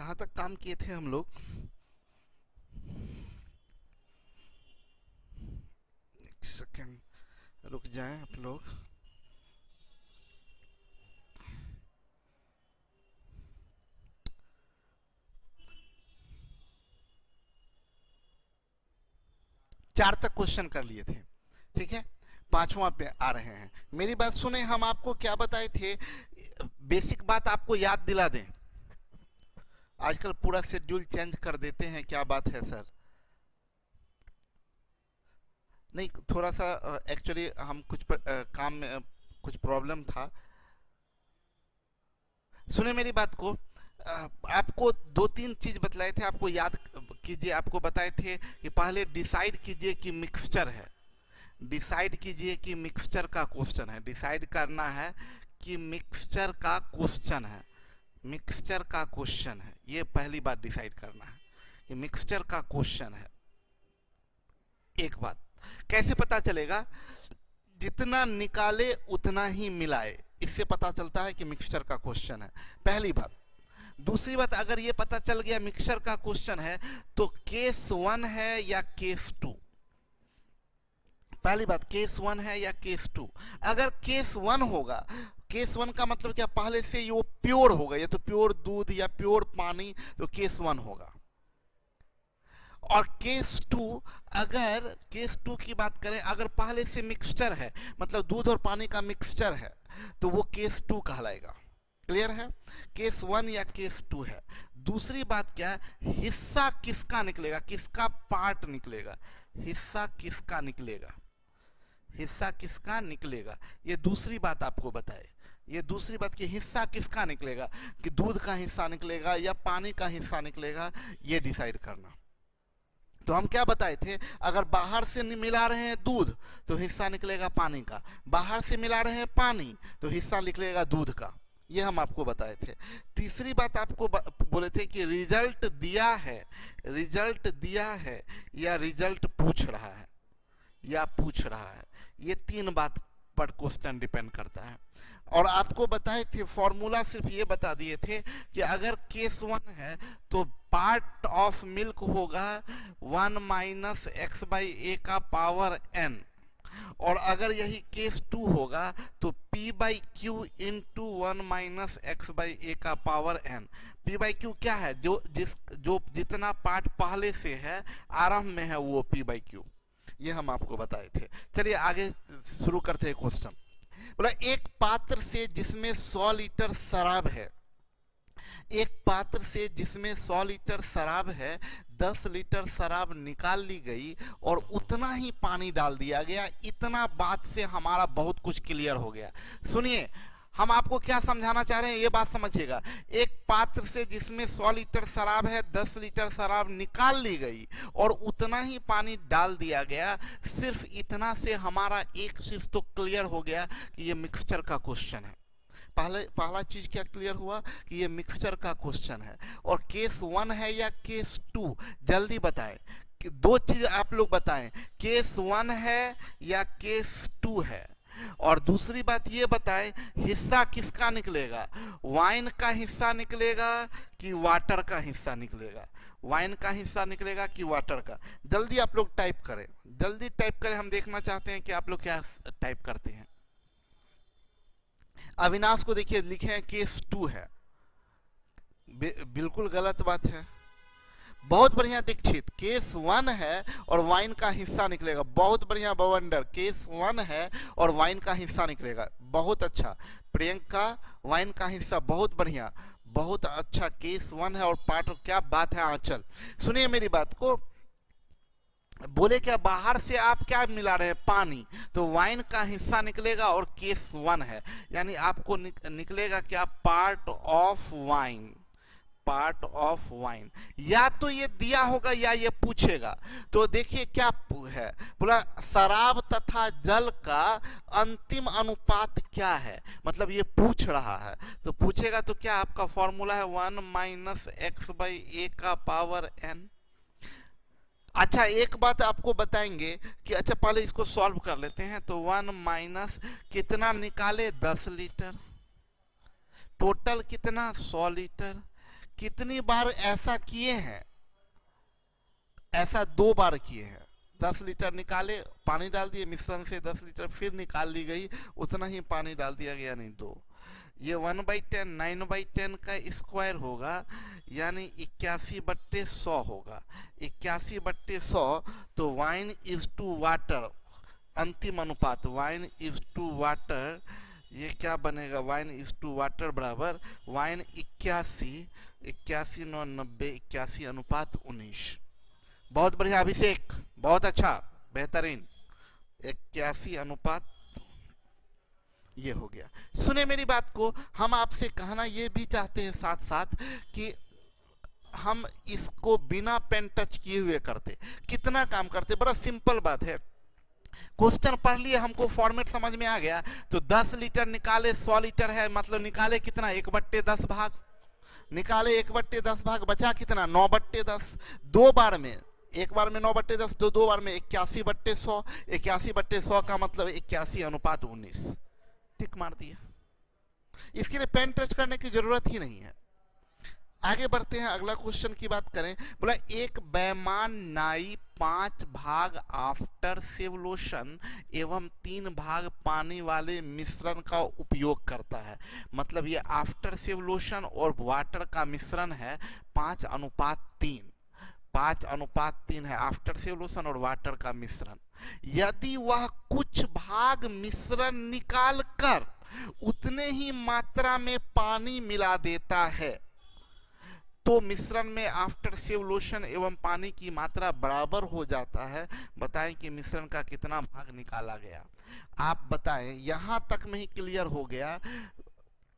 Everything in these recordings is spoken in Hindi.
कहाँ तक काम किए थे हम लोग? एक सेकेंड रुक जाएं आप लोग। चार तक क्वेश्चन कर लिए थे, ठीक है। पांचवा पे आ रहे हैं। मेरी बात सुने, हम आपको क्या बताए थे, बेसिक बात आपको याद दिला दें। आजकल पूरा शेड्यूल चेंज कर देते हैं, क्या बात है सर? नहीं, थोड़ा सा एक्चुअली हम कुछ काम में कुछ प्रॉब्लम था। सुने मेरी बात को, आपको दो तीन चीज बतलाए थे, आपको याद कीजिए। आपको बताए थे कि पहले डिसाइड कीजिए कि मिक्सचर है, डिसाइड कीजिए कि मिक्सचर का क्वेश्चन है, डिसाइड करना है कि मिक्सचर का क्वेश्चन है, मिक्सचर का क्वेश्चन है। ये पहली बात डिसाइड करना है कि मिक्सचर का क्वेश्चन है। एक बात कैसे पता चलेगा? जितना निकाले उतना ही मिलाए, इससे पता चलता है कि मिक्सचर का क्वेश्चन है, पहली बात। दूसरी बात, अगर ये पता चल गया मिक्सचर का क्वेश्चन है तो केस 1 है या केस 2? पहली बात, केस 1 है या केस 2? अगर केस 1 होगा, केस 1 का मतलब क्या, पहले से ये प्योर होगा, ये तो प्योर दूध या प्योर पानी, तो केस 1 होगा। और केस 2, अगर केस 2 की बात करें, अगर पहले से मिक्सचर है, मतलब दूध और पानी का मिक्सचर है, तो वो केस 2 कहलाएगा। क्लियर है? केस 1 या केस 2 है। दूसरी बात क्या है, हिस्सा किसका निकलेगा, किसका पार्ट निकलेगा, हिस्सा किसका निकलेगा, हिस्सा किसका निकलेगा, ये दूसरी बात आपको बताए। ये दूसरी बात कि हिस्सा किसका निकलेगा, कि दूध का हिस्सा निकलेगा या पानी का हिस्सा निकलेगा, ये डिसाइड करना। तो हम क्या बताए थे, अगर बाहर से मिला रहे हैं दूध तो हिस्सा निकलेगा पानी का, बाहर से मिला रहे हैं पानी तो हिस्सा निकलेगा दूध का, ये हम आपको बताए थे। तीसरी बात आपको बोले थे कि रिजल्ट दिया है, रिजल्ट दिया है या रिजल्ट पूछ रहा है, या पूछ रहा है, ये तीन बात पर क्वेश्चन डिपेंड करता है। और आपको बताए थे, फॉर्मूला सिर्फ ये बता दिए थे कि अगर केस 1 है तो पार्ट ऑफ मिल्क होगा 1 माइनस एक्स बाई ए का पावर n, और अगर यही केस 2 होगा तो p by Q into 1 minus X by A का power n। p by Q क्या है, जो जितना पार्ट पहले से है, आरंभ में है, वो p बाई क्यू। ये हम आपको बताए थे। चलिए आगे शुरू करते हैं क्वेश्चन। बोला एक पात्र से जिसमें 100 लीटर शराब है, एक पात्र से जिसमें 100 लीटर शराब है, 10 लीटर शराब निकाल ली गई और उतना ही पानी डाल दिया गया। इतना बात से हमारा बहुत कुछ क्लियर हो गया। सुनिए, हम आपको क्या समझाना चाह रहे हैं, ये बात समझिएगा। एक पात्र से जिसमें 100 लीटर शराब है, 10 लीटर शराब निकाल ली गई और उतना ही पानी डाल दिया गया। सिर्फ इतना से हमारा एक चीज तो क्लियर हो गया कि ये मिक्सचर का क्वेश्चन है। पहला चीज क्या क्लियर हुआ कि ये मिक्सचर का क्वेश्चन है। और केस 1 है या केस 2, जल्दी बताएं। दो चीज आप लोग बताएं, केस 1 है या केस 2 है। और दूसरी बात ये बताएं, हिस्सा किसका निकलेगा, वाइन का हिस्सा निकलेगा कि वाटर का हिस्सा निकलेगा, वाइन का हिस्सा निकलेगा कि वाटर का। जल्दी आप लोग टाइप करें, जल्दी टाइप करें, हम देखना चाहते हैं कि आप लोग क्या टाइप करते हैं। अविनाश को देखिए, लिखे हैं केस 2 है, बिल्कुल गलत बात है। बहुत बढ़िया दीक्षित, केस 1 है और वाइन का हिस्सा निकलेगा। बहुत बढ़िया बवंडर, केस 1 है और वाइन का हिस्सा निकलेगा, बहुत अच्छा। प्रियंका, वाइन का हिस्सा, बहुत बढ़िया, बहुत अच्छा। केस 1 है और पार्ट, क्या बात है। आंचल, सुनिए मेरी बात को, बोले क्या, बाहर से आप क्या मिला रहे हैं, पानी, तो वाइन का हिस्सा निकलेगा और केस 1 है, यानी आपको निकलेगा क्या, part of wine, part of wine. या तो ये दिया होगा या ये पूछेगा। तो देखिए क्या है, बोला शराब तथा जल का अंतिम अनुपात क्या है, मतलब ये पूछ रहा है। तो पूछेगा तो क्या आपका फॉर्मूला है 1 माइनस एक्स बाई ए का पावर n। अच्छा, एक बात आपको बताएंगे कि, अच्छा पहले इसको सॉल्व कर लेते हैं। तो 1 माइनस कितना निकाले, 10 लीटर, टोटल कितना, 100 लीटर, कितनी बार ऐसा किए हैं? ऐसा 2 बार किए हैं। 10 लीटर निकाले, पानी डाल दिए मिश्रण से, 10 लीटर फिर निकाल ली गई, उतना ही पानी डाल दिया गया, नहीं 2। ये 1/10 9/10 का स्क्वायर होगा, यानी 81/100 होगा। 81/100, तो वाइन इज टू वाटर, अंतिम अनुपात वाइन इज टू वाटर, ये क्या बनेगा? वाइन इज टू वाटर बराबर वाइन 81, 81 9 90, 81:19। बहुत बढ़िया अभिषेक, बहुत अच्छा, बेहतरीन। 81 ये हो गया। सुने मेरी बात को, हम आपसे कहना ये भी चाहते हैं साथ साथ कि हम इसको बिना पेन टच किए हुए करते, कितना काम करते। बड़ा सिंपल बात है, क्वेश्चन पढ़ लिए, हमको फॉर्मेट समझ में आ गया, तो 10 लीटर निकाले 100 लीटर है, मतलब निकाले कितना? 1/10 भाग, निकाले 1/10 भाग, बचा कितना? 9/10। 2 बार में, एक बार में 9/10, तो 2 बार में 81/100। 81/100 का मतलब 81:19। टिक मार दिया, इसके लिए पेन टच करने की जरूरत ही नहीं है। आगे बढ़ते हैं, अगला क्वेश्चन की बात करें। बोला एक बेमान नाई 5 भाग आफ्टर सेवलोशन एवं 3 भाग पानी वाले मिश्रण का उपयोग करता है। मतलब ये आफ्टर सेवलोशन और वाटर का मिश्रण है 5:3। 5:3 है आफ्टर सेवलोशन और वाटर का मिश्रण। यदि वह कुछ भाग मिश्रण निकालकर उतने ही मात्रा में पानी मिला देता है, तो मिश्रण में आफ्टर सेवलोशन एवं पानी की मात्रा बराबर हो जाता है। बताएं कि मिश्रण का कितना भाग निकाला गया। आप बताएं, यहां तक में ही क्लियर हो गया।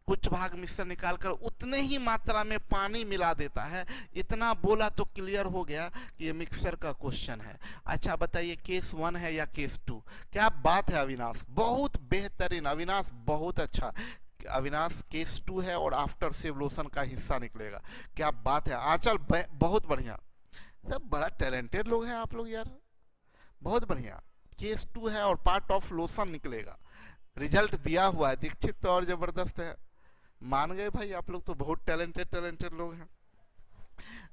कुछ भाग मिश्रण निकालकर उतने ही मात्रा में पानी मिला देता है, इतना बोला तो क्लियर हो गया कि ये मिक्सचर का क्वेश्चन है। अच्छा बताइए, केस 1 है या केस 2? क्या बात है अविनाश, बहुत बेहतरीन अविनाश, बहुत अच्छा अविनाश। केस 2 है और आफ्टर सेवलोशन का हिस्सा निकलेगा। क्या बात है आंचल, बहुत बढ़िया, सब बड़ा टैलेंटेड लोग हैं आप लोग यार, बहुत बढ़िया। केस 2 है और पार्ट ऑफ लोशन निकलेगा। रिजल्ट दिया हुआ है, दीक्षित तो और जबरदस्त है, मान गए भाई आप लोग तो बहुत टैलेंटेड लोग हैं।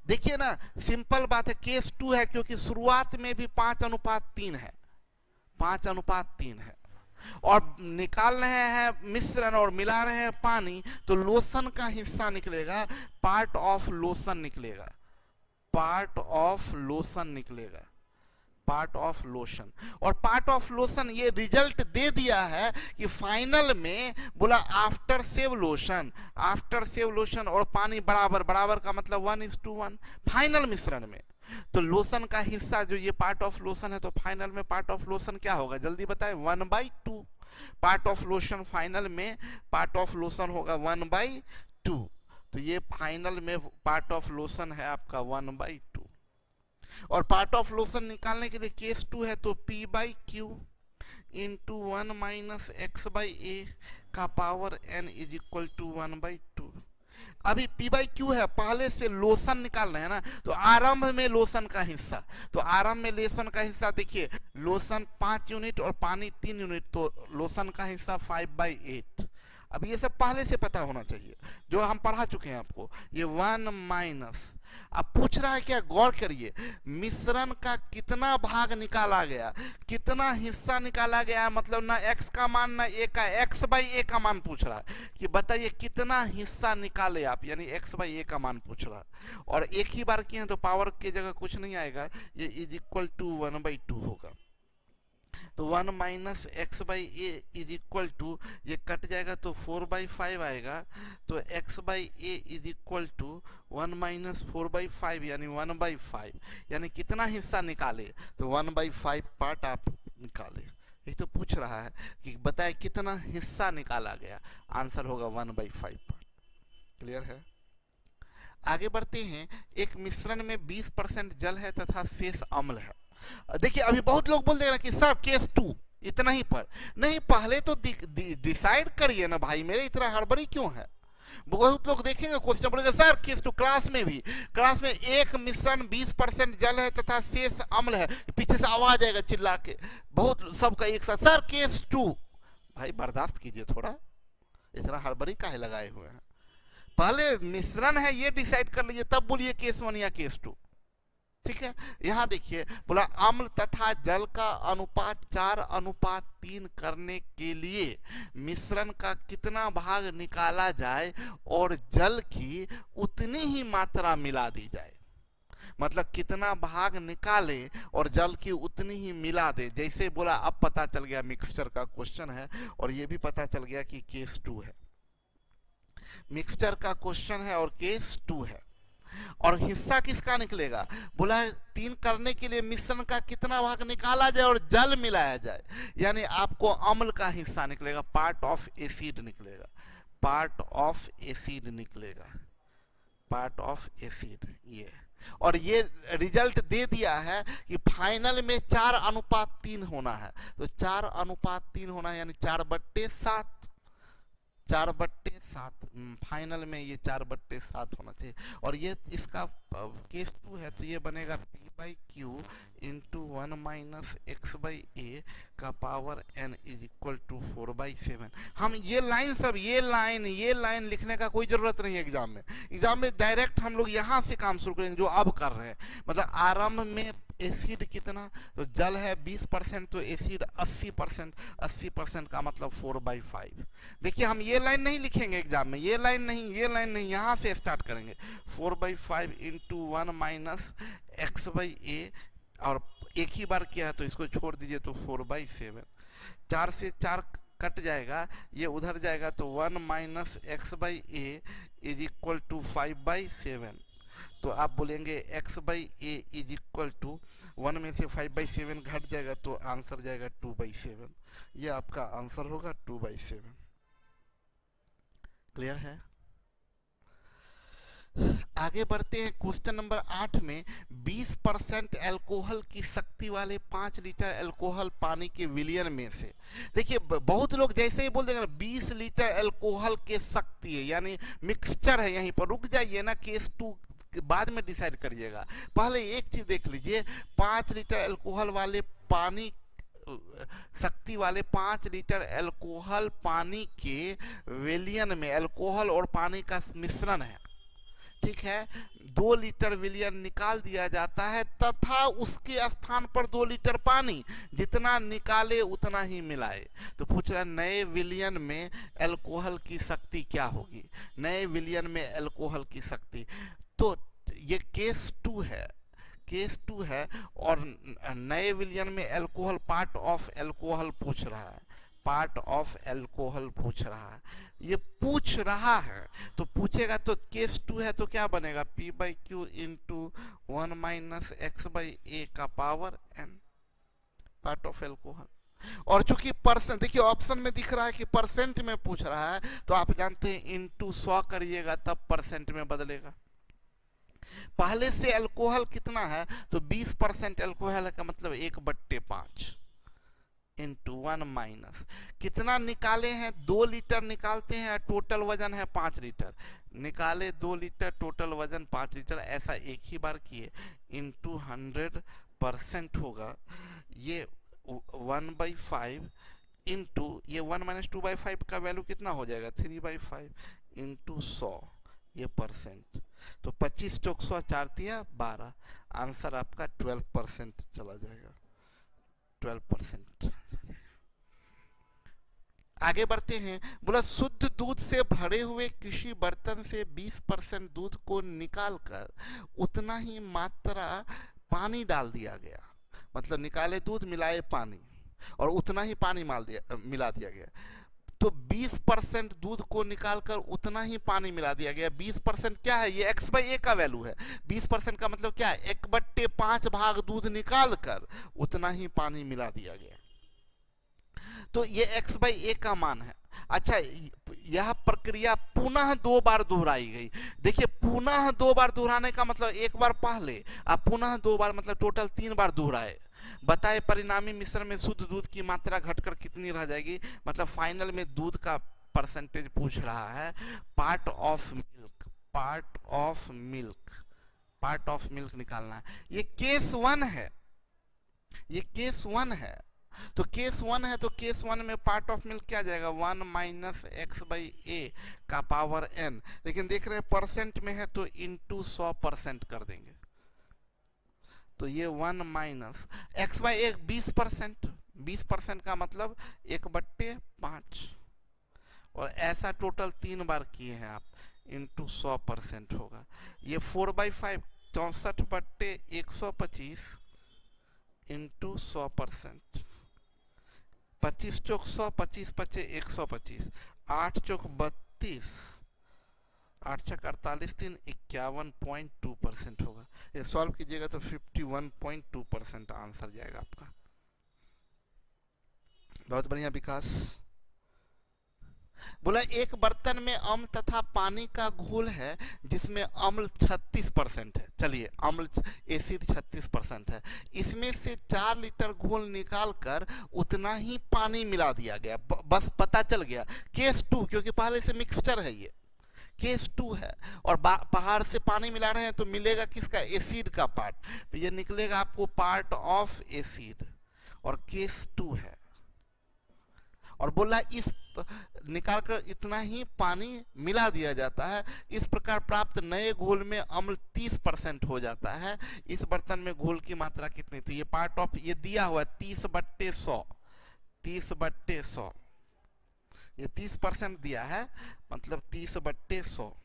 देखिए ना, सिंपल बात है, केस 2 है क्योंकि शुरुआत में भी 5:3 है, 5:3 है, और निकाल रहे हैं मिश्रण और मिला रहे हैं पानी, तो लोशन का हिस्सा निकलेगा, पार्ट ऑफ लोशन निकलेगा, पार्ट ऑफ लोशन निकलेगा, पार्ट ऑफ लोशन। और पार्ट ऑफ लोशन ये रिजल्ट दे दिया है कि फाइनल में बोला आफ्टर सेवलोशन, आफ्टर सेवलोशन और पानी बराबर, बराबर का मतलब 1:1 फाइनल मिश्रण में। तो लोशन का हिस्सा जो ये पार्ट ऑफ लोशन है, तो फाइनल में पार्ट ऑफ लोशन क्या होगा जल्दी बताएं? 1/2। पार्ट ऑफ लोशन फाइनल में पार्ट ऑफ लोशन होगा 1/2। तो ये फाइनल में पार्ट ऑफ लोशन है आपका 1/2। और पार्ट ऑफ लोशन निकालने के लिए केस 2 है, तो P/Q इंटू 1 - x/a का power n is equal to 1/2। अभी P/Q है, पहले से लोशन निकाल रहे हैं ना, तो आरंभ में लोशन का हिस्सा, तो आरंभ में लोशन का हिस्सा देखिए, लोशन 5 यूनिट और पानी 3 यूनिट, तो लोशन का हिस्सा 5/8। अब ये सब पहले से पता होना चाहिए, जो हम पढ़ा चुके हैं आपको। ये 1 - अब पूछ रहा है क्या, गौर करिए, मिश्रण का कितना भाग निकाला गया, कितना हिस्सा निकाला गया, मतलब ना x का मान ना a का, x/a का मान पूछ रहा है कि बताइए कितना हिस्सा निकाले आप, यानी x/a का मान पूछ रहा है। और एक ही बार किए हैं तो पावर की जगह कुछ नहीं आएगा, ये इज इक्वल टू 1/2 होगा। तो 1 - x/a इज इक्वल टू, ये कट जाएगा तो 4/5 आएगा, तो x/a इज इक्वल टू 1 - 4/5 यानी 1/5, यानी कितना हिस्सा निकाले, तो 1/5 पार्ट आप निकाले। ये तो पूछ रहा है कि बताए कितना हिस्सा निकाला गया, आंसर होगा 1/5 पार्ट। क्लियर है? आगे बढ़ते हैं। एक मिश्रण में 20% जल है तथा शेष अम्ल है। देखिए अभी बहुत लोग बोल देगा कि सर केस 2 इतना ही पर नहीं, पहले तो डिसाइड करिए ना भाई मेरे, इतना हड़बड़ी क्यों है? बहुत लोग देखेंगे क्वेश्चन बोलेंगे सर केस 2, क्लास में भी, क्लास में एक मिश्रण 20% जल है तथा शेष अम्ल है, पीछे से आवाज आएगा चिल्ला के, बहुत सबका एक साथ सर केस 2। भाई बर्दाश्त कीजिए थोड़ा, इतना हड़बड़ी काहे लगाए हुए हैं? पहले मिश्रण है ये डिसाइड कर लीजिए, तब बोलिए केस 1 या केस 2। ठीक है, यहां देखिए बोला अम्ल तथा जल का अनुपात 4:3 करने के लिए मिश्रण का कितना भाग निकाला जाए और जल की उतनी ही मात्रा मिला दी जाए। मतलब कितना भाग निकाले और जल की उतनी ही मिला दे। जैसे बोला अब पता चल गया मिक्सचर का क्वेश्चन है, और ये भी पता चल गया कि केस 2 है, मिक्सचर का क्वेश्चन है और केस 2 है। और हिस्सा किसका निकलेगा, बोला है 3 करने के लिए मिश्रण का कितना भाग निकाला जाए और जल मिलाया जाए, यानी आपको अम्ल का हिस्सा निकलेगा, पार्ट ऑफ एसिड निकलेगा, पार्ट ऑफ एसिड निकलेगा, पार्ट ऑफ एसिड ये। और ये रिजल्ट दे दिया है कि फाइनल में 4:3 होना है, तो 4:3 होना है, यानी 4/7, 4/7 फाइनल में ये 4/7 होना चाहिए। और ये इसका केस 2 है, तो ये बनेगा P/Q इंटू 1 - x/a का power n is equal to 4/7। हम ये लाइन सब ये लाइन लिखने का कोई जरूरत नहीं है एग्जाम में। एग्जाम में डायरेक्ट हम लोग यहाँ से काम शुरू करेंगे जो अब कर रहे हैं। मतलब आरंभ में एसिड कितना, तो जल है 20%, तो एसिड 80%, 80% का मतलब 4/5। देखिए हम ये लाइन नहीं लिखेंगे एग्जाम में, ये लाइन नहीं, यहाँ से स्टार्ट करेंगे 4/5 इंटू 1 - x/a, और एक ही बार किया है तो इसको छोड़ दीजिए, तो 4/7। 4 से 4 कट जाएगा, ये उधर जाएगा, तो 1 - x/a इज इक्वल टू 5/7। तो आप बोलेंगे x/a इज इक्वल टू 1 में से 5/7 घट जाएगा, तो आंसर जाएगा 2/7। ये आपका आंसर होगा 2/7। क्लियर है? आगे बढ़ते हैं क्वेश्चन नंबर 8 में। 20% अल्कोहल की शक्ति वाले 5 लीटर अल्कोहल पानी के विलयन में से, देखिए बहुत लोग जैसे ही बोल देंगे 20 लीटर अल्कोहल के शक्ति है, यानी मिक्सचर है, यहीं पर रुक जाइए ना, केस 2 बाद में डिसाइड करिएगा। पहले एक चीज देख लीजिए, 5 लीटर अल्कोहल वाले पानी शक्ति वाले 5 लीटर अल्कोहल पानी के विलयन में, अल्कोहल और पानी का मिश्रण है, ठीक है। 2 लीटर विलयन निकाल दिया जाता है तथा उसके स्थान पर 2 लीटर पानी, जितना निकाले उतना ही मिलाए। तो पूछ रहा है नए विलयन में अल्कोहल की शक्ति क्या होगी, नए विलयन में अल्कोहल की शक्ति। तो ये केस 2 है, केस 2 है, और नए विलयन में अल्कोहल, पार्ट ऑफ अल्कोहल पूछ रहा है, पार्ट ऑफ अल्कोहल पूछ रहा है, ये पूछ रहा है तो पूछेगा। तो केस 2 है तो क्या बनेगा, P/Q इंटू 1 - x/a का power n, part of alcohol. और चूंकि परसेंट, देखिए ऑप्शन में दिख रहा है कि परसेंट में पूछ रहा है, तो आप जानते हैं इंटू 100 करिएगा तब परसेंट में बदलेगा। पहले से अल्कोहल कितना है, तो 20% अल्कोहल है का मतलब 1/5 इंटू 1 - कितना निकाले हैं, 2 लीटर निकालते हैं, टोटल वजन है 5 लीटर, निकाले 2 लीटर, टोटल वजन 5 लीटर, ऐसा एक ही बार किए, इंटू 100% होगा। ये 1/5 इंटू ये 1 - 2/5 का वैल्यू कितना हो जाएगा, 3/5 इंटू 100, ये परसेंट। तो 25 चौक 100, 4 तिया 12, आंसर आपका 12% चला जाएगा, 12%। आगे बढ़ते हैं, बोला शुद्ध दूध से भरे हुए किसी बर्तन से 20% दूध को निकालकर उतना ही मात्रा पानी डाल दिया गया, मतलब निकाले दूध मिलाए पानी और उतना ही पानी मिला दिया गया। तो 20% दूध को निकालकर उतना ही पानी मिला दिया गया। 20% क्या है, ये x/a का वैल्यू है। 20% का मतलब क्या है, 1/5 भाग दूध निकालकर उतना ही पानी मिला दिया गया, तो ये x/a का मान है। अच्छा, यह प्रक्रिया पुनः 2 बार दोहराई गई। देखिए पुनः 2 बार दोहराने का मतलब एक बार पहले, अब पुनः 2 बार मतलब टोटल 3 बार दोहराए। बताए परिणामी मिश्रण में शुद्ध दूध की मात्रा घटकर कितनी रह जाएगी, मतलब फाइनल में दूध का परसेंटेज पूछ रहा है। Part of milk, part of milk, part of milk निकालना है। ये केस 1 है, ये केस 1 है, तो केस 1 है, तो केस 1 में पार्ट ऑफ मिल्क क्या आ जाएगा, 1 माइनस एक्स बाई ए का पावर n। लेकिन देख रहे हैं परसेंट में है तो इंटू 100% कर देंगे, तो ये 1 माइनस एक्स बाई ए 20%, 20% का मतलब 1/5, और ऐसा टोटल 3 बार किए हैं आप, इंटू 100% होगा। ये 4/5 64/125 इंटू 100%, 25 चौक 100, 25 पचे 125, 8 चौक 32, 8 छक 48, 3 51.2% होगा। ये सॉल्व कीजिएगा तो 51.2% आंसर जाएगा आपका। बहुत बढ़िया विकास। बोला एक बर्तन में अम्ल तथा पानी का घोल है जिसमें अम्ल 36% है। चलिए अम्ल एसिड 36% है, इसमें से 4 लीटर घोल निकालकर उतना ही पानी मिला दिया गया। बस पता चल गया केस 2, क्योंकि पहले से मिक्सचर है, ये केस 2 है और बाहर से पानी मिला रहे हैं तो मिलेगा किसका, एसिड का पार्ट, तो ये निकलेगा आपको पार्ट ऑफ एसिड, और केस 2 है। और बोला इस निकालकर इतना ही पानी मिला दिया जाता है, इस प्रकार प्राप्त नए घोल में अम्ल 30% हो जाता है। इस बर्तन में घोल की मात्रा कितनी थी, ये पार्ट ऑफ, ये दिया हुआ 30/100, 30/100, ये 30% दिया है, मतलब 30/100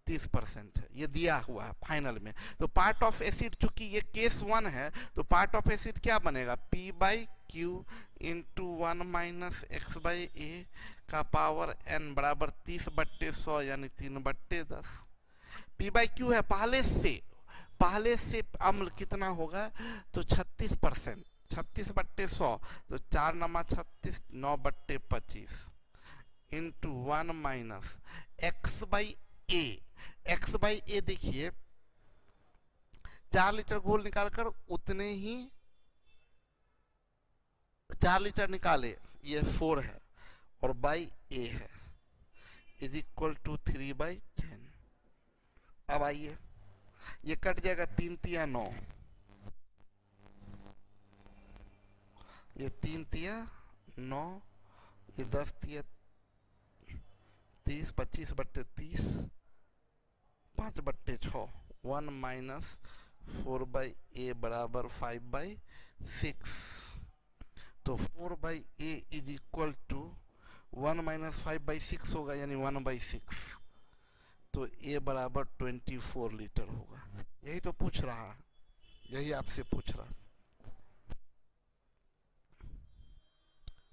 30% है, ये दिया हुआ है फाइनल में। तो पार्ट ऑफ एसिड, चूंकि ये केस 1 है तो पार्ट ऑफ एसिड क्या बनेगा, P/Q into 1 minus X by A का पावर n बराबर 30/100 यानी 3/10। P/Q है पहले से अम्ल कितना होगा, तो 36%, 36/100, तो 4 नमा 36, 9/25 into 1 minus X by A. X by A देखिए 4 लीटर घोल निकालकर उतने ही 4 लीटर निकाले, ये 4 है, और बाई ए है, इज इक्वल टू 3/10। अब आइए ये कट जाएगा, 3 तिया 9, ये 3 तिया 9, ये 10 तिया 30, 25/30, 5/6, 1 माइनस 4/a बराबर 5/6, तो 4/a is equal to 1 minus 5/6 होगा, यानी 1/6, तो a बराबर 24 लीटर होगा। यही तो पूछ रहा है, यही आपसे पूछ रहा।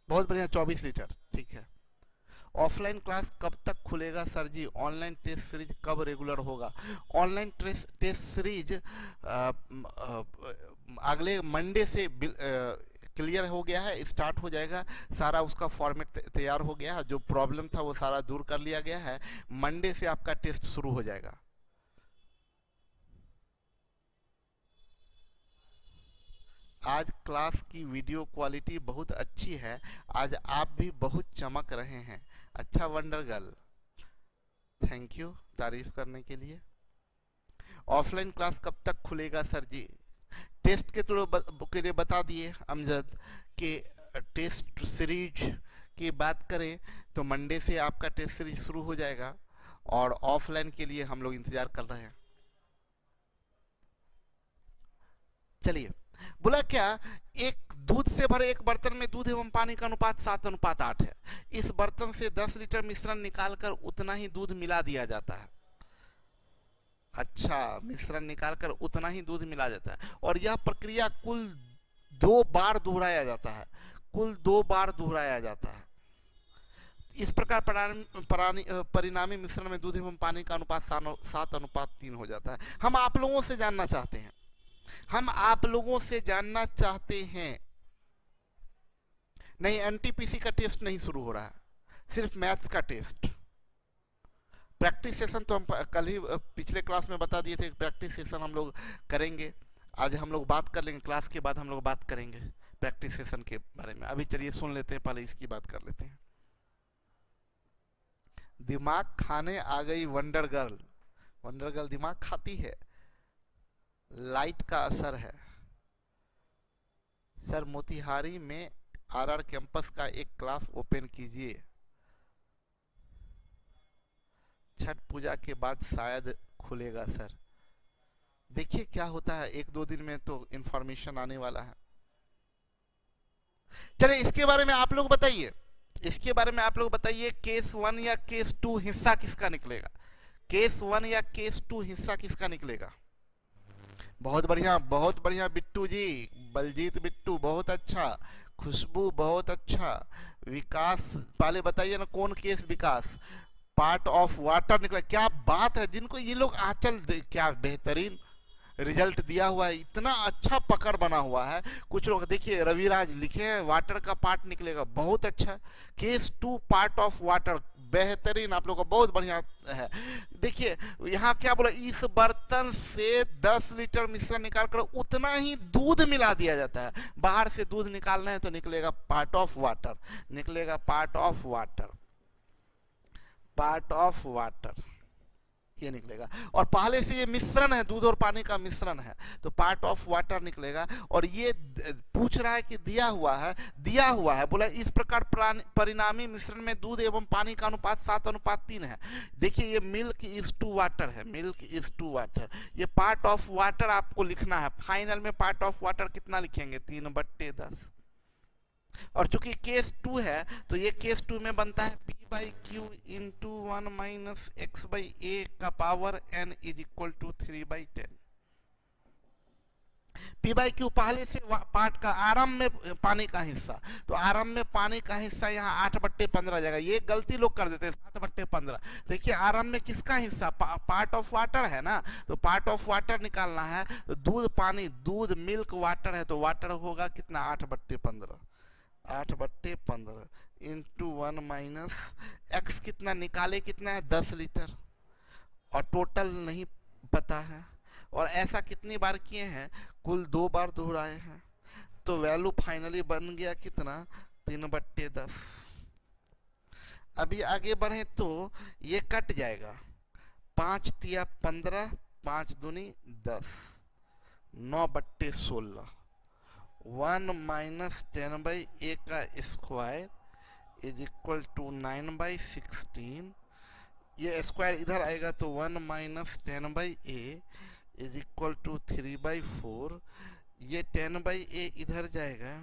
बहुत बढ़िया, 24 लीटर, ठीक है। ऑफलाइन क्लास कब तक खुलेगा सर जी, ऑनलाइन टेस्ट सीरीज कब रेगुलर होगा। ऑनलाइन टेस्ट सीरीज अगले मंडे से क्लियर हो गया है, स्टार्ट हो जाएगा, सारा उसका फॉर्मेट तैयार हो गया है, जो प्रॉब्लम था वो सारा दूर कर लिया गया है, मंडे से आपका टेस्ट शुरू हो जाएगा। आज क्लास की वीडियो क्वालिटी बहुत अच्छी है, आज आप भी बहुत चमक रहे हैं। अच्छा वंडर गर्ल, थैंक यू तारीफ करने के लिए। ऑफलाइन क्लास कब तक खुलेगा सर जी, टेस्ट के लिए बता दिए अमजद कि टेस्ट सीरीज की बात करें तो मंडे से आपका टेस्ट सीरीज शुरू हो जाएगा, और ऑफलाइन के लिए हम लोग इंतजार कर रहे हैं। चलिए बोला क्या, एक दूध से भरे एक बर्तन में दूध एवं पानी का अनुपात 7:8 है। इस बर्तन से 10 लीटर मिश्रण निकालकर उतना ही दूध मिला दिया जाता है। अच्छा, मिश्रण निकालकर उतना ही दूध मिला जाता है, और यह प्रक्रिया कुल 2 बार दोहराया जाता है, कुल 2 बार दोहराया जाता है। इस प्रकार परिणामी मिश्रण में दूध एवं पानी का अनुपात 7:3 हो जाता है। हम आप लोगों से जानना चाहते हैं, नहीं एनटीपीसी का टेस्ट नहीं शुरू हो रहा है, सिर्फ मैथ्स का टेस्ट। प्रैक्टिस सेशन तो हम कल ही पिछले क्लास में बता दिए थे, प्रैक्टिस सेशन हम लोग करेंगे, आज हम लोग बात कर लेंगे, क्लास के बाद हम लोग बात करेंगे प्रैक्टिस सेशन के बारे में। अभी चलिए सुन लेते हैं, पहले इसकी बात कर लेते हैं। दिमाग खाने आ गई वंडर गर्ल दिमाग खाती है, लाइट का असर है, सर मोतिहारी में आरआर कैंपस का एक क्लास ओपन कीजिए, छठ पूजा के बाद शायद खुलेगा सर। देखिए क्या होता है, एक दो दिन में तो इंफॉर्मेशन आने वाला है। चलिए इसके बारे में आप लोग बताइए, इसके बारे में आप लोग बताइए, केस 1 या केस 2 हिस्सा किसका निकलेगा? केस 1 या केस 2 हिस्सा किसका निकलेगा? बहुत बढ़िया बिट्टू जी, बलजीत बिट्टू बहुत अच्छा, खुशबू बहुत अच्छा, विकास पहले बताइए ना कौन case? Vikas part of water निकला, क्या बात है, जिनको ये लोग आंचल क्या बेहतरीन रिजल्ट दिया हुआ है, इतना अच्छा पकड़ बना हुआ है। कुछ लोग देखिए रविराज लिखे हैं वाटर का पार्ट निकलेगा, बहुत अच्छा। केस 2 पार्ट ऑफ वाटर, बेहतरीन, आप लोग का बहुत बढ़िया है। देखिए यहाँ क्या बोला, इस बर्तन से 10 लीटर मिश्रण निकाल कर उतना ही दूध मिला दिया जाता है। बाहर से दूध निकालना है तो निकलेगा पार्ट ऑफ वाटर, निकलेगा part of water, part of water ये निकलेगा। और पहले से ये मिश्रण है, दूध और पानी का मिश्रण है, तो पार्ट ऑफ वाटर निकलेगा। और ये पूछ रहा है कि दिया हुआ है, बोला इस प्रकार परिणामी मिश्रण में दूध एवं पानी का अनुपात 7:3 है। देखिए ये मिल्क इज टू वाटर है, मिल्क इज टू वाटर, ये पार्ट ऑफ वाटर आपको लिखना है। फाइनल में पार्ट ऑफ वाटर कितना लिखेंगे? 3/10। और चूंकि केस 2 है तो ये केस 2 में बनता है P/Q इंटू 1 माइनस x/a का power n is equal to 3/10। P/Q पहले से पार्ट का आरंभ में पानी का हिस्सा, तो आरंभ में पानी का हिस्सा यहाँ 8/15 जाएगा। ये गलती लोग कर देते हैं 7/15। देखिए आरंभ में किसका हिस्सा? पार्ट ऑफ वाटर है ना, तो पार्ट ऑफ वाटर निकालना है, तो दूध पानी, दूध मिल्क वाटर है, तो वाटर होगा कितना? 8/15, 8/15 इंटू 1 माइनस एक्स कितना निकाले, कितना है? 10 लीटर, और टोटल नहीं पता है। और ऐसा कितनी बार किए हैं? कुल 2 बार दोहराए हैं, तो वैल्यू फाइनली बन गया कितना? 3/10। अभी आगे बढ़े तो ये कट जाएगा, 5 तिया 15, 5 दूनी 10, 9/16, 1 माइनस 10/a का स्क्वायर इज इक्वल टू 9/16। ये स्क्वायर इधर आएगा तो 1 minus 10/a is equal to 3/4। ये 10/a इधर जाएगा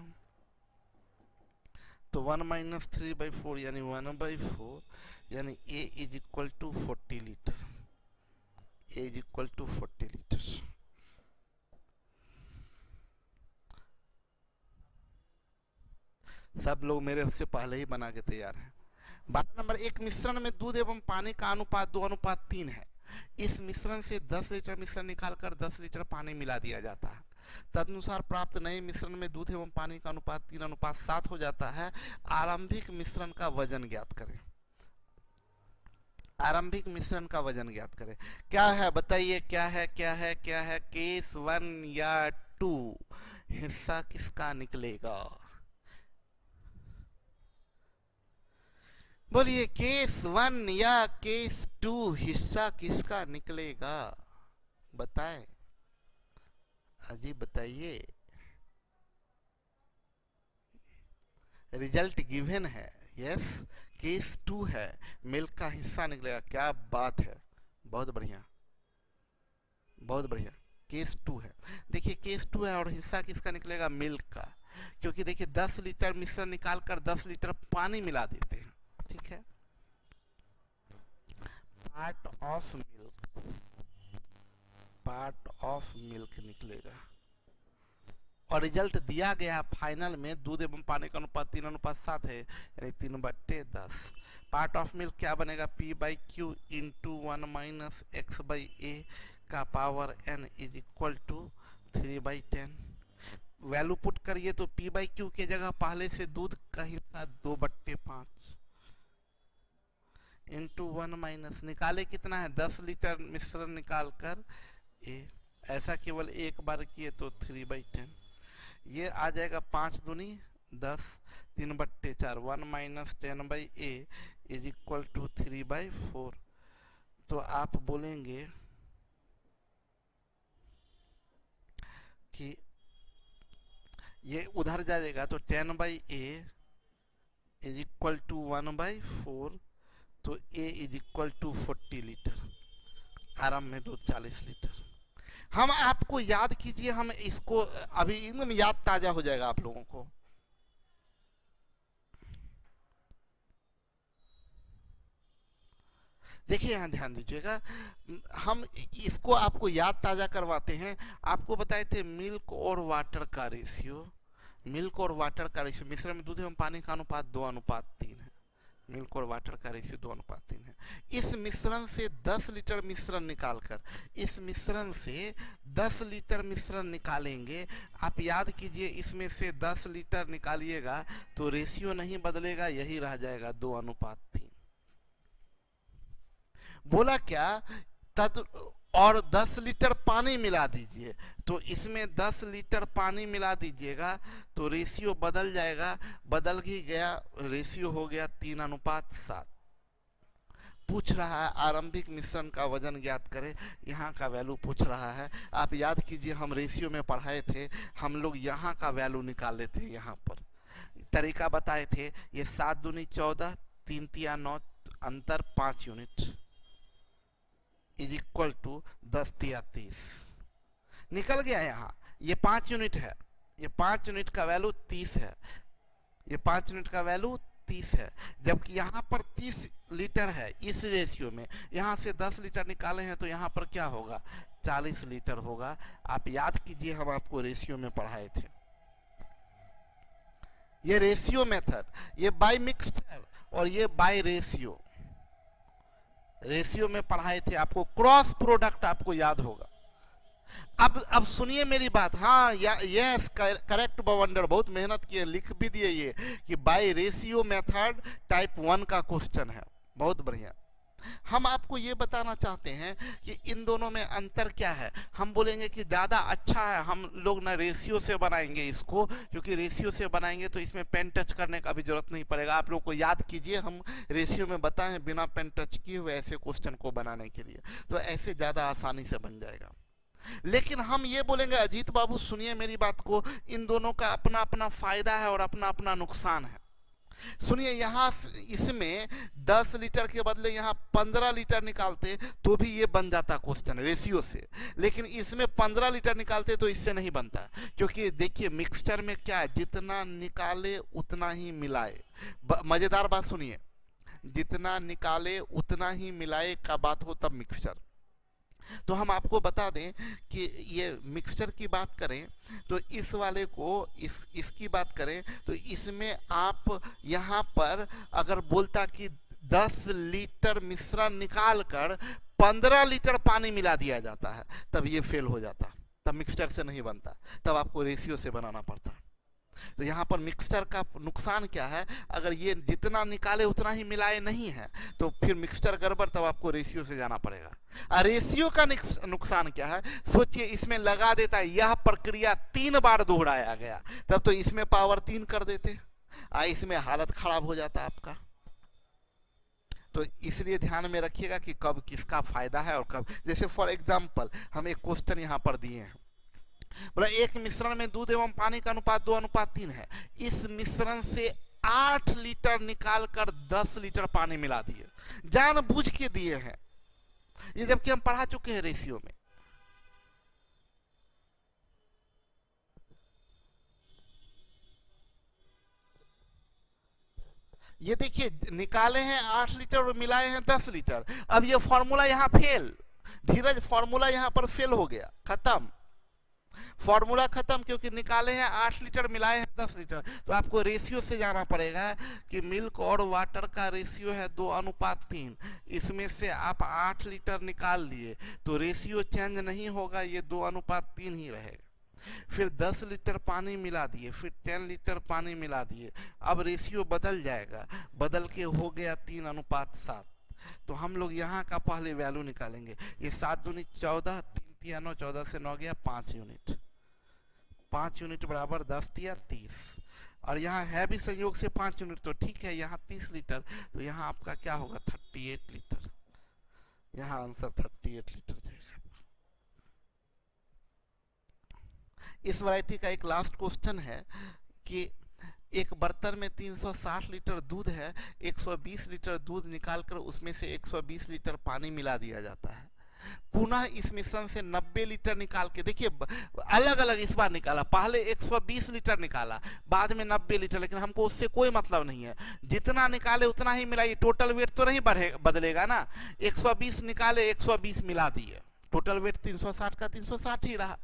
तो 1 माइनस 3/4 यानी 1/4, यानी a is equal to 40 litre, a is equal to 40 litre. सब लोग मेरे से पहले ही बना के तैयार हैं। 12 नंबर, एक मिश्रण में दूध एवं पानी का अनुपात 2:3 है। इस मिश्रण से 10 लीटर मिश्रण निकालकर 10 लीटर पानी मिला दिया जाता है। तदनुसार प्राप्त नए मिश्रण में दूध एवं पानी का अनुपात 3:7 हो जाता है। आरंभिक मिश्रण का वजन ज्ञात करें। आरंभिक मिश्रण का वजन ज्ञात करें। क्या है बताइए, क्या है, क्या है, क्या है? केस 1 या 2 हिस्सा किसका निकलेगा? बोलिए, केस 1 या केस 2 हिस्सा किसका निकलेगा? बताएं, अजी बताइए। रिजल्ट गिवन है, यस, केस 2 है, मिल्क का हिस्सा निकलेगा। क्या बात है, बहुत बढ़िया, बहुत बढ़िया। केस 2 है, देखिए केस 2 है और हिस्सा किसका निकलेगा? मिल्क का। क्योंकि देखिए 10 लीटर मिश्रण निकालकर 10 लीटर पानी मिला देते हैं, ठीक है। Part of milk, part of milk निकलेगा। और रिजल्ट दिया गया फाइनल में दूध एवं पानी का अनुपात 3:7 है, यानी 3/10। पार्ट ऑफ मिल्क क्या बनेगा? P/Q इंटू 1 माइनस x/a का power n is equal to 3/10। Value put करिए तो P/Q के जगह पहले से दूध का हिस्सा 2/5 इंटू 1 माइनस निकाले कितना है? 10 लीटर मिश्रण निकाल कर a, ऐसा केवल एक बार किए तो 3/10। ये आ जाएगा 5 दूनी 10, 3/4, 1 minus 10/a is equal to 3/4। तो आप बोलेंगे कि ये उधर जाएगा तो 10/A इज इक्वल टू 1/4, तो A is equal to 40 litre, आराम में दूध 40 लीटर। हम आपको याद कीजिए, हम इसको अभी एकदम याद ताजा हो जाएगा आप लोगों को। देखिए यहां ध्यान दीजिएगा, हम इसको आपको याद ताजा करवाते हैं। आपको बताए थे मिल्क और वाटर का रेशियो, मिल्क और वाटर का रेशियो, मिश्रण में दूध एवं पानी का अनुपात 2:3 है। मिल्क और वाटर का रेशियो 2:3 है। इस मिश्रण से 10 लीटर मिश्रण निकालकर, इस मिश्रण से 10 लीटर मिश्रण निकालेंगे। आप याद कीजिए, इसमें से 10 लीटर निकालिएगा तो रेशियो नहीं बदलेगा, यही रह जाएगा 2:3। बोला क्या, तद और 10 लीटर पानी मिला दीजिए, तो इसमें 10 लीटर पानी मिला दीजिएगा तो रेशियो बदल जाएगा, बदल ही गया, रेशियो हो गया 3:7। पूछ रहा है आरंभिक मिश्रण का वजन ज्ञात करें, यहाँ का वैल्यू पूछ रहा है। आप याद कीजिए, हम रेशियो में पढ़ाए थे, हम लोग यहाँ का वैल्यू निकाल लेते हैं। यहाँ पर तरीका बताए थे, ये 7 दूनी 14, 3 तिया 9, अंतर 5 यूनिट इज इक्वल टू 10 तिया 30 निकल गया। यहाँ ये 5 यूनिट है, ये 5 यूनिट का वैल्यू 30 है, ये 5 यूनिट का वैल्यू 30 है, जबकि यहाँ पर 30 लीटर है इस रेशियो में। यहाँ से 10 लीटर निकाले हैं तो यहाँ पर क्या होगा, 40 लीटर होगा। आप याद कीजिए, हम आपको रेशियो में पढ़ाए थे, ये रेशियो मेथड, ये बाय मिक्सचर और ये बाय रेशियो, रेशियो में पढ़ाए थे आपको। क्रॉस प्रोडक्ट आपको याद होगा। अब सुनिए मेरी बात, हाँ यस करेक्ट बवंडर, बहुत मेहनत किए, लिख भी दिए ये कि बाय रेशियो मेथड टाइप 1 का क्वेश्चन है, बहुत बढ़िया। हम आपको ये बताना चाहते हैं कि इन दोनों में अंतर क्या है। हम बोलेंगे कि ज़्यादा अच्छा है हम लोग ना रेशियो से बनाएंगे इसको, क्योंकि रेशियो से बनाएंगे तो इसमें पेन टच करने का भी जरूरत नहीं पड़ेगा। आप लोग को याद कीजिए, हम रेशियो में बताएं बिना पेन टच किए हुए ऐसे क्वेश्चन को बनाने के लिए, तो ऐसे ज़्यादा आसानी से बन जाएगा। लेकिन हम ये बोलेंगे, अजीत बाबू सुनिए मेरी बात को, इन दोनों का अपना अपना फायदा है और अपना अपना नुकसान है। सुनिए, यहाँ इसमें 10 लीटर के बदले यहाँ 15 लीटर निकालते तो भी ये बन जाता क्वेश्चन रेशियो से, लेकिन इसमें 15 लीटर निकालते तो इससे नहीं बनता। क्योंकि देखिए मिक्सचर में क्या है, जितना निकाले उतना ही मिलाए। मजेदार बात सुनिए, जितना निकाले उतना ही मिलाए का बात हो तब मिक्सचर। तो हम आपको बता दें कि ये मिक्सचर की बात करें तो इस वाले को इसकी बात करें तो इसमें आप यहाँ पर अगर बोलता कि 10 लीटर मिश्रण निकालकर 15 लीटर पानी मिला दिया जाता है, तब ये फेल हो जाता, तब मिक्सचर से नहीं बनता, तब आपको रेशियो से बनाना पड़ता। तो यहाँ पर मिक्सचर का नुकसान क्या है, अगर ये जितना निकाले उतना ही मिलाए नहीं है तो फिर मिक्सचर गड़बड़, तब आपको रेशियो से जाना पड़ेगा। और रेशियो का नुकसान क्या है, सोचिए इसमें लगा देता है, यह प्रक्रिया 3 बार दोहराया गया, तब तो इसमें पावर 3 कर देते, इसमें हालत खराब हो जाता आपका। तो इसलिए ध्यान में रखिएगा कि कब किसका फायदा है और कब। जैसे फॉर एग्जाम्पल हम एक क्वेश्चन यहाँ पर दिए हैं, बोला एक मिश्रण में दूध एवं पानी का अनुपात 2:3 है, इस मिश्रण से 8 लीटर निकालकर 10 लीटर पानी मिला दिए, जानबूझ के दिए हैं ये, जबकि हम पढ़ा चुके हैं रेशियो में। ये देखिए निकाले हैं 8 लीटर और मिलाए हैं 10 लीटर। अब ये फॉर्मूला यहाँ फेल, धीरज फॉर्मूला यहाँ पर फेल हो गया, खत्म, फॉर्मूला खत्म, क्योंकि निकाले हैं 8 लीटर मिलाए हैं 10 लीटर। तो आपको रेशियो से जाना पड़ेगा कि मिल्क और वाटर का रेशियो है 2:3, इसमें से आप 8 लीटर निकाल लिए तो रेशियो चेंज नहीं होगा, ये 2:3 ही रहेगा। फिर 10 लीटर पानी मिला दिए, फिर 10 लीटर पानी मिला दिए, अब रेशियो बदल जाएगा, बदल के हो गया 3:7। तो हम लोग यहाँ का पहले वैल्यू निकालेंगे, ये 7 दूनी 14, 3 तिया 9, 14 से 9 गया 5 यूनिट, 5 यूनिट बराबर 10 तिया 30, और यहाँ है भी संयोग से 5 यूनिट, तो ठीक है यहाँ 30 लीटर, तो यहाँ आपका क्या होगा 38 लीटर, यहाँ आंसर 38 लीटर जाएगा। इस वैरायटी का एक लास्ट क्वेश्चन है कि एक बर्तन में 360 लीटर दूध है, 120 लीटर दूध निकालकर उसमें से 120 लीटर पानी मिला दिया जाता है। पुनः इस मिश्रण से 90 लीटर निकाल के, देखिए अलग अलग इस बार निकाला, पहले 120 लीटर निकाला, बाद में 90 लीटर, लेकिन हमको उससे कोई मतलब नहीं है, जितना निकाले उतना ही मिलाइए, टोटल वेट तो नहीं बदलेगा ना। 120 निकाले 120 मिला दिए, टोटल वेट 360 का 360 ही रहा।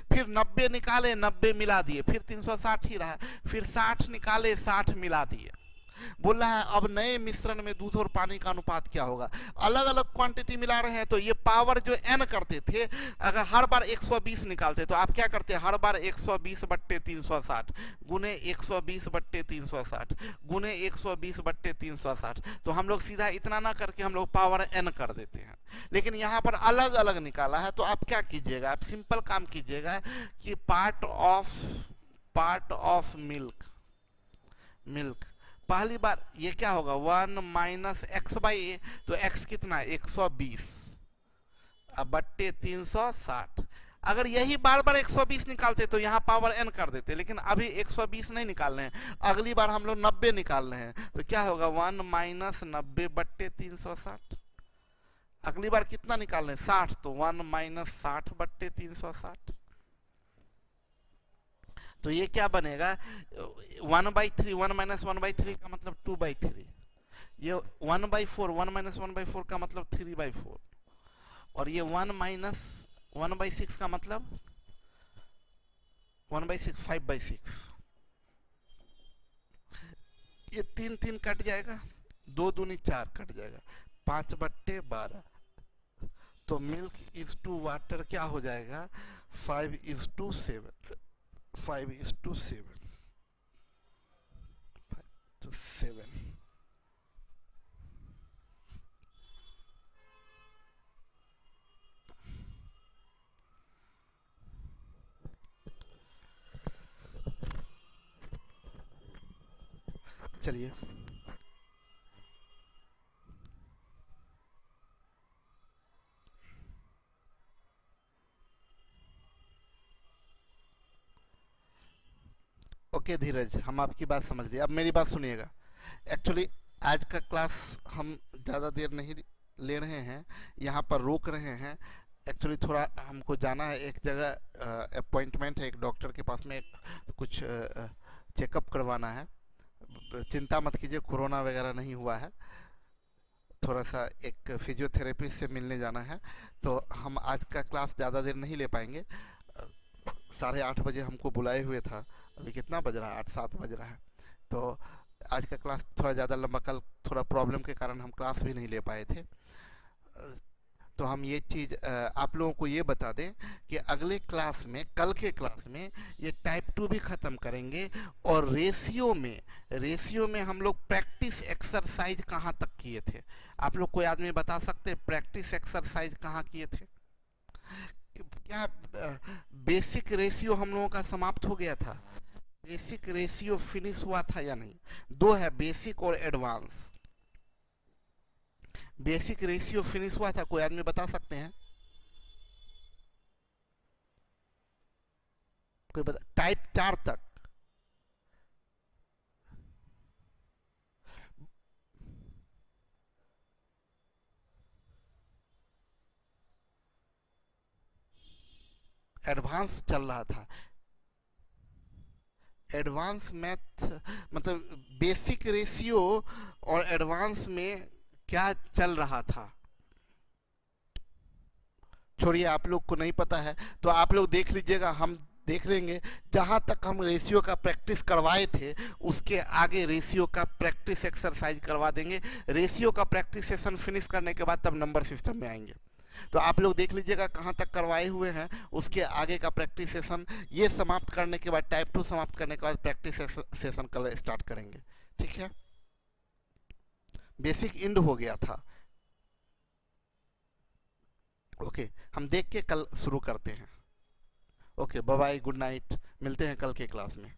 फिर 90 निकाले 90 मिला दिए, फिर 360 ही रहा। फिर 60 निकाले 60 मिला दिए। बोल रहा है अब नए मिश्रण में दूध और पानी का अनुपात क्या होगा। अलग अलग क्वांटिटी मिला रहे हैं, तो ये पावर जो n करते थे, अगर हर बार 120 निकालते तो आप क्या करते, हर बार 120/360 गुने 120/360 गुने 120/360, तो हम लोग सीधा इतना ना करके हम लोग पावर n कर देते हैं। लेकिन यहाँ पर अलग अलग निकाला है, तो आप क्या कीजिएगा, आप सिंपल काम कीजिएगा कि पार्ट ऑफ मिल्क, पहली बार ये क्या होगा 1 माइनस एक्स बाई ए, तो x कितना है 120 अब बट्टे 360। अगर यही बार बार 120 निकालते तो यहाँ पावर n कर देते, लेकिन अभी 120 नहीं निकाल रहे हैं, अगली बार हम लोग 90 निकाल रहे हैं, तो क्या होगा 1 माइनस 90/360। अगली बार कितना निकाल रहे हैं 60, तो 1 माइनस 60/360। तो ये क्या बनेगा 1/3, 1 माइनस 1/3 का मतलब 2/3, ये 1/4, 1 माइनस 1/4 का मतलब 3/4, और ये 1 माइनस 1/6 का मतलब 1/6, 5/6। ये 3 कट जाएगा, 2 दूनी 4 कट जाएगा, 5/12। तो मिल्क इज टू वाटर क्या हो जाएगा 5:7, 5:7, 5:7। चलिए ओके धीरज, हम आपकी बात समझ लिए, अब मेरी बात सुनिएगा। एक्चुअली आज का क्लास हम ज़्यादा देर नहीं ले रहे हैं, यहाँ पर रोक रहे हैं। एक्चुअली थोड़ा हमको जाना है एक जगह, अपॉइंटमेंट है एक डॉक्टर के पास में, कुछ चेकअप करवाना है। चिंता मत कीजिए, कोरोना वगैरह नहीं हुआ है, थोड़ा सा एक फिजियोथेरेपिस्ट से मिलने जाना है, तो हम आज का क्लास ज़्यादा देर नहीं ले पाएंगे। 8:30 बजे हमको बुलाए हुए था, अभी कितना बज रहा है 8-7 बज रहा है, तो आज का क्लास थोड़ा ज़्यादा लंबा, कल थोड़ा प्रॉब्लम के कारण हम क्लास भी नहीं ले पाए थे। तो हम ये चीज़ आप लोगों को ये बता दें कि अगले क्लास में, कल के क्लास में ये टाइप 2 भी ख़त्म करेंगे, और रेशियो में हम लोग प्रैक्टिस एक्सरसाइज कहाँ तक किए थे। आप लोग कोई आदमी बता सकते हैं प्रैक्टिस एक्सरसाइज कहाँ किए थे? क्या बेसिक रेशियो हम लोगों का समाप्त हो गया था? बेसिक रेशियो फिनिश हुआ था या नहीं? 2 है, बेसिक और एडवांस। बेसिक रेशियो फिनिश हुआ था, कोई आदमी बता सकते हैं? कोई बता, टाइप 4 तक एडवांस चल रहा था। एडवांस मैथ मतलब बेसिक रेशियो और एडवांस में क्या चल रहा था? छोड़िए, आप लोग को नहीं पता है तो आप लोग देख लीजिएगा, हम देख लेंगे। जहाँ तक हम रेशियो का प्रैक्टिस करवाए थे उसके आगे रेशियो का प्रैक्टिस एक्सरसाइज करवा देंगे। रेशियो का प्रैक्टिस सेशन फिनिश करने के बाद तब नंबर सिस्टम में आएंगे। तो आप लोग देख लीजिएगा कहाँ तक करवाए हुए हैं, उसके आगे का प्रैक्टिस सेशन ये समाप्त करने के बाद, टाइप 2 समाप्त करने के बाद प्रैक्टिस सेशन कल स्टार्ट करेंगे। ठीक है, बेसिक इंड हो गया था। ओके, हम देख के कल शुरू करते हैं। Okay, bye bye, good night, मिलते हैं कल के क्लास में।